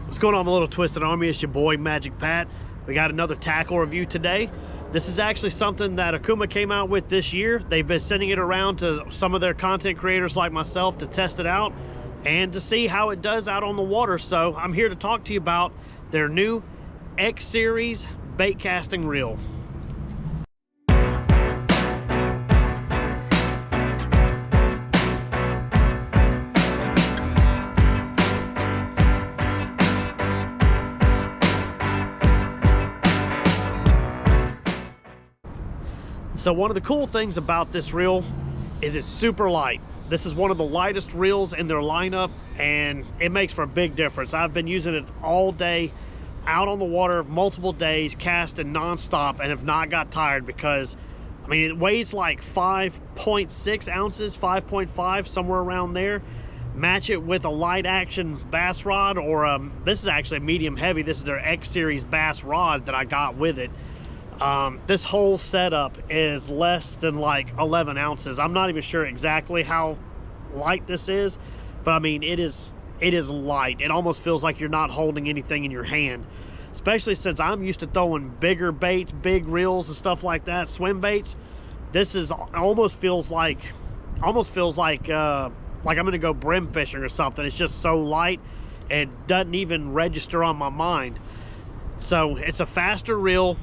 What's going on, the Little Twisted Army? It's your boy Magic Pat. We got another tackle review today. This is actually something that Okuma came out with this year. They've been sending it around to some of their content creators like myself to test it out and to see how it does out on the water. So I'm here to talk to you about their new X Series bait casting reel. So one of the cool things about this reel is it's super light. This is one of the lightest reels in their lineup, and it makes for a big difference. I've been using it all day, out on the water, multiple days, casting nonstop, and have not got tired because, I mean, it weighs like 5.6 ounces, 5.5, somewhere around there. Match it with a light action bass rod, or this is actually a medium heavy. This is their X Series bass rod that I got with it. This whole setup is less than like 11 ounces. I'm not even sure exactly how light this is, but I mean, it is light. It almost feels like you're not holding anything in your hand, especially since I'm used to throwing bigger baits, big reels and stuff like that, swim baits. This is almost feels like I'm gonna go brim fishing or something. It's just so light, it doesn't even register on my mind. So it's a faster reel,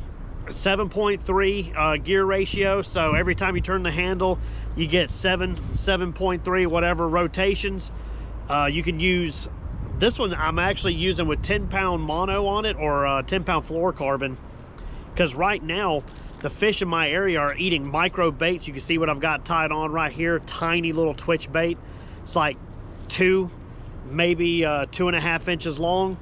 7.3 gear ratio, so every time you turn the handle you get 7.3 whatever rotations. You can use this one. I'm actually using with 10-pound mono on it, or 10-pound fluorocarbon, because right now the fish in my area are eating micro baits. You can see what I've got tied on right here, tiny little twitch bait. It's like maybe 2.5 inches long,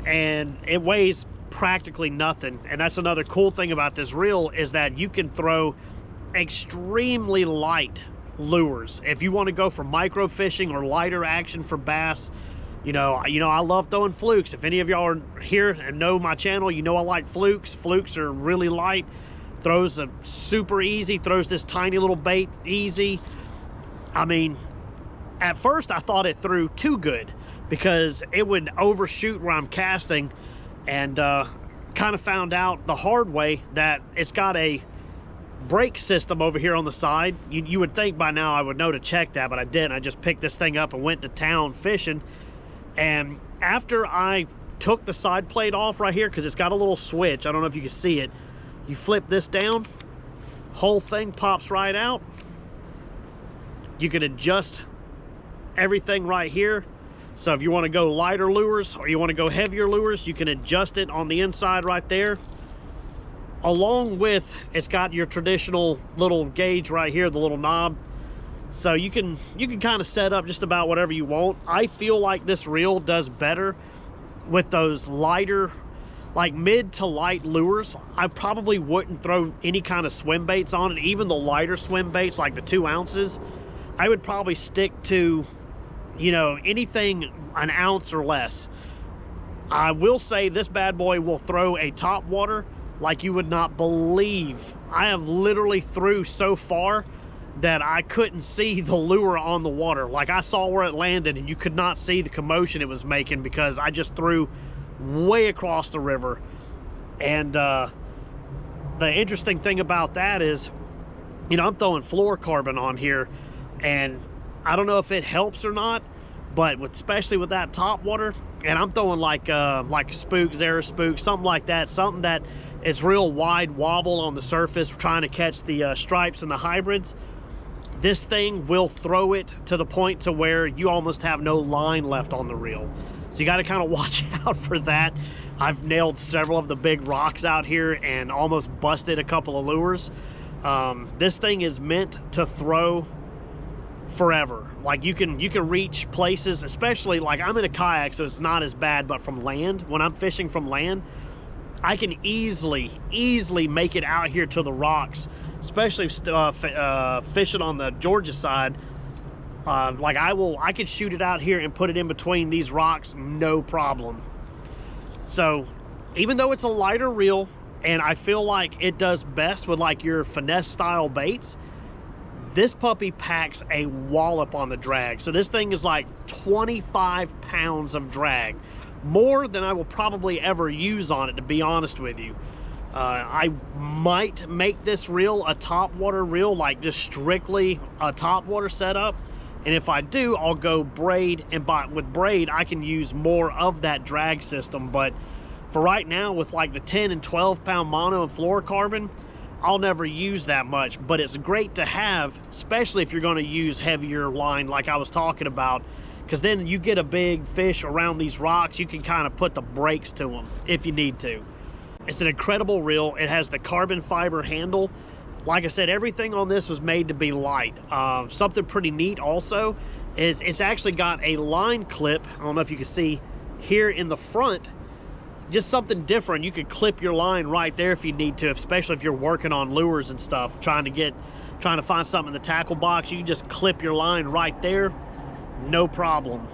and it weighs practically nothing. And that's another cool thing about this reel, is that you can throw extremely light lures if you want to go for micro fishing or lighter action for bass. You know I love throwing flukes. If any of y'all are here and know my channel, you know I like flukes. Flukes are really light, throws a super easy, throws this tiny little bait easy. I mean, at first I thought it threw too good because it would overshoot where I'm casting, and kind of found out the hard way that it's got a brake system over here on the side. You would think by now I would know to check that, but I didn't. I just picked this thing up and went to town fishing, and after I took the side plate off right here, because it's got a little switch, I don't know if you can see it, you flip this down, whole thing pops right out. You can adjust everything right here. So if you want to go lighter lures or you want to go heavier lures, you can adjust it on the inside right there. Along with, it's got your traditional little gauge right here, the little knob. So you can kind of set up just about whatever you want. I feel like this reel does better with those lighter, like mid to light lures. I probably wouldn't throw any kind of swim baits on it, even the lighter swim baits like the 2 ounces. I would probably stick to, you know, anything an ounce or less. I will say this bad boy will throw a top water like you would not believe. I have literally threw so far that I couldn't see the lure on the water. Like, I saw where it landed and you could not see the commotion it was making because I just threw way across the river. And the interesting thing about that is, you know, I'm throwing fluorocarbon on here, and I don't know if it helps or not, but especially with that top water, and I'm throwing like Spook, Zara Spook, something like that, something that is real wide wobble on the surface, trying to catch the stripes and the hybrids. This thing will throw it to the point to where you almost have no line left on the reel. So you got to kind of watch out for that. I've nailed several of the big rocks out here and almost busted a couple of lures. This thing is meant to throw forever. Like, you can reach places, especially like I'm in a kayak, so it's not as bad, but from land, when I'm fishing from land, I can easily make it out here to the rocks, especially fishing on the Georgia side. Like, I could shoot it out here and put it in between these rocks, no problem. So even though it's a lighter reel, and I feel like it does best with like your finesse style baits, This puppy packs a wallop on the drag. So this thing is like 25 pounds of drag, more than I will probably ever use on it, to be honest with you. I might make this reel a topwater reel, like just strictly a topwater setup. And if I do, I'll go braid, and with braid, I can use more of that drag system. But for right now, with like the 10 and 12 pound mono and fluorocarbon, I'll never use that much. But it's great to have, especially if you're going to use heavier line like I was talking about, because then you get a big fish around these rocks, you can kind of put the brakes to them if you need to. It's an incredible reel. It has the carbon fiber handle. Like I said, everything on this was made to be light. Something pretty neat also is it's actually got a line clip. I don't know if you can see here in the front. Just something different. You could clip your line right there if you need to, especially if you're working on lures and stuff, trying to find something in the tackle box. You can just clip your line right there, no problem.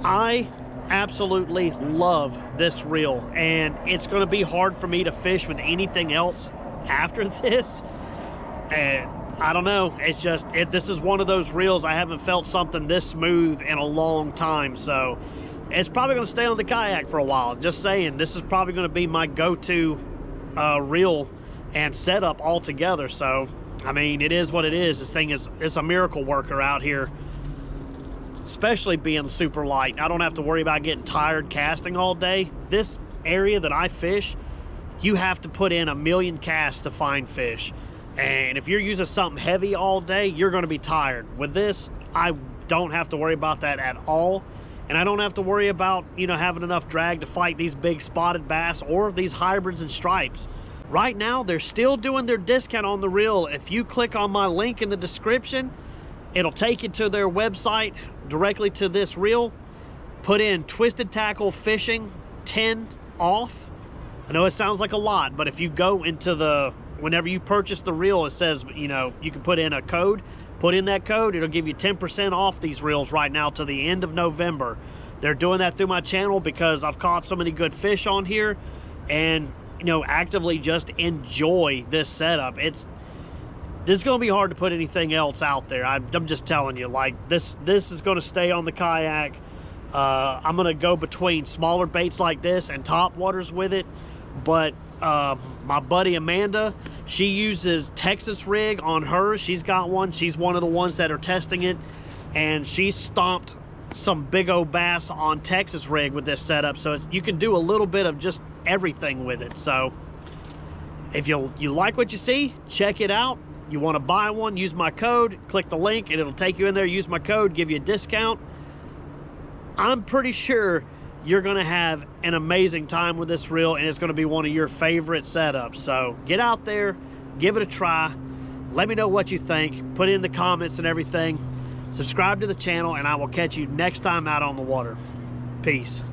I absolutely love this reel, and it's going to be hard for me to fish with anything else after this. And I don't know, it's just this is one of those reels. I haven't felt something this smooth in a long time, so it's probably going to stay on the kayak for a while. Just saying, this is probably going to be my go-to reel and setup altogether. So I mean, it is what it is. This thing is, it's a miracle worker out here, especially being super light. I don't have to worry about getting tired casting all day. This area that I fish, you have to put in 1 million casts to find fish. And if you're using something heavy all day, you're going to be tired. With this, I don't have to worry about that at all. And I don't have to worry about, you know, having enough drag to fight these big spotted bass or these hybrids and stripes. Right now, they're still doing their discount on the reel. If you click on my link in the description, it'll take you to their website directly to this reel. Put in Twisted Tackle Fishing 10 off. I know it sounds like a lot, but if you go into the, whenever you purchase the reel, it says, you know, you can put in a code. Put in that code, it'll give you 10% off these reels right now to the end of November. They're doing that through my channel because I've caught so many good fish on here, and, you know, actively just enjoy this setup. This is going to be hard to put anything else out there. I'm just telling you, like, this is going to stay on the kayak. I'm going to go between smaller baits like this and top waters with it, but my buddy Amanda, she uses Texas rig on hers. She's got one. She's one of the ones that are testing it, and she stomped some big old bass on Texas rig with this setup. So you can do a little bit of just everything with it. So if you like what you see, check it out. You want to buy one, use my code, click the link, and it'll take you in there. Use my code, give you a discount. I'm pretty sure you're going to have an amazing time with this reel, and it's going to be one of your favorite setups. So get out there, give it a try. Let me know what you think. Put it in the comments and everything. Subscribe to the channel, and I will catch you next time out on the water. Peace.